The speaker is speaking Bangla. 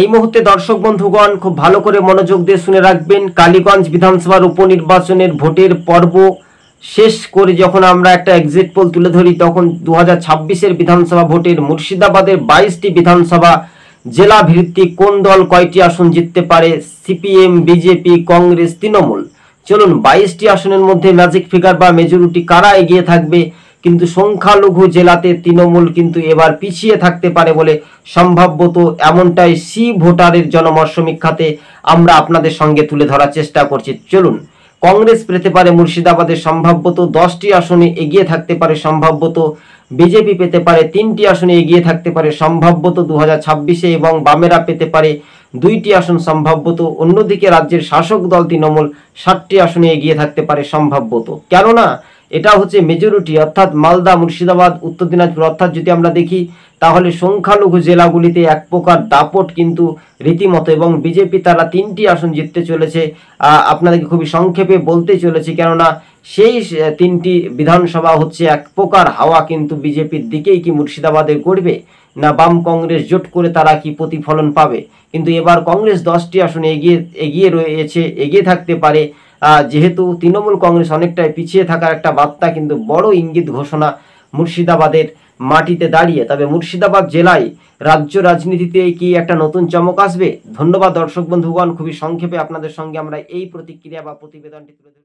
এই মুহূর্তে দর্শক বন্ধুগণ খুব ভালো করে মনোযোগ দিয়ে শুনে রাখবেন। কালীগঞ্জ বিধানসভার উপনির্বাচনের ভোটের পর্ব শেষ করে যখন আমরা একটা এক্সিট পোল তুলে ধরি, তখন 2026-এর বিধানসভা ভোটের মুর্শিদাবাদের 22টি বিধানসভা জেলা ভিত্তিক কোন দল কয়টি আসন জিততে পারে, সিপিএম, বিজেপি, কংগ্রেস, তৃণমূল। চলুন 22টি আসনের মধ্যে ম্যাজিক ফিগার বা মেজরিটি কারা এগিয়ে থাকবে, কিন্তু সংখ্যালঘু জেলাতে তৃণমূল কিন্তু এবার পিছিয়ে থাকতে পারে বলে সম্ভাব্যত এমনটাই সি ভোটারের জনমত সমীক্ষাতে আমরা আপনাদের সঙ্গে তুলে ধরার চেষ্টা করছি। চলুন, কংগ্রেস পেতে পারে মুর্শিদাবাদে সম্ভাব্যত 10টি আসনে এগিয়ে থাকতে পারে সম্ভাব্যত, বিজেপি পেতে পারে 3টি আসনে এগিয়ে থাকতে পারে সম্ভাব্যত 2026-এ, এবং বামেরা পেতে পারে 2টি আসন সম্ভাব্যত। অন্যদিকে রাজ্যের শাসক দল তৃণমূল 60টি আসনে এগিয়ে থাকতে পারে সম্ভাব্যত। কেননা এটা হচ্ছে মেজরিটি, অর্থাৎ মালদা, মুর্শিদাবাদ, উত্তর দিনাজপুর, অর্থাৎ যদি আমরা দেখি তাহলে সংখ্যালঘু জেলাগুলিতে এক প্রকার দাপট কিন্তু রীতিমতো, এবং বিজেপি তারা 3টি আসন জিততে চলেছে। আপনাদেরকে খুবই সংক্ষেপে বলতে চলেছি, কেননা সেই 3টি বিধানসভা হচ্ছে এক প্রকার হাওয়া কিন্তু বিজেপির দিকেই কি মুর্শিদাবাদে গড়বে, না বাম কংগ্রেস জোট করে তারা কি প্রতিফলন পাবে। কিন্তু এবার কংগ্রেস 10টি আসনে এগিয়ে রয়েছে, এগিয়ে থাকতে পারে। যেহেতু তৃণমূল কংগ্রেস অনেকটাই পিছিয়ে থাকার একটা বার্তা কিন্তু বড় ইঙ্গিত ঘোষণা মুর্শিদাবাদের মাটিতে দাঁড়িয়ে। তবে মুর্শিদাবাদ জেলায় রাজ্য রাজনীতিতে কি একটা নতুন চমক আসবে? ধন্যবাদ দর্শক বন্ধুগণ, খুবই সংক্ষেপে আপনাদের সঙ্গে আমরা এই প্রতিক্রিয়া বা প্রতিবেদনটি তুলে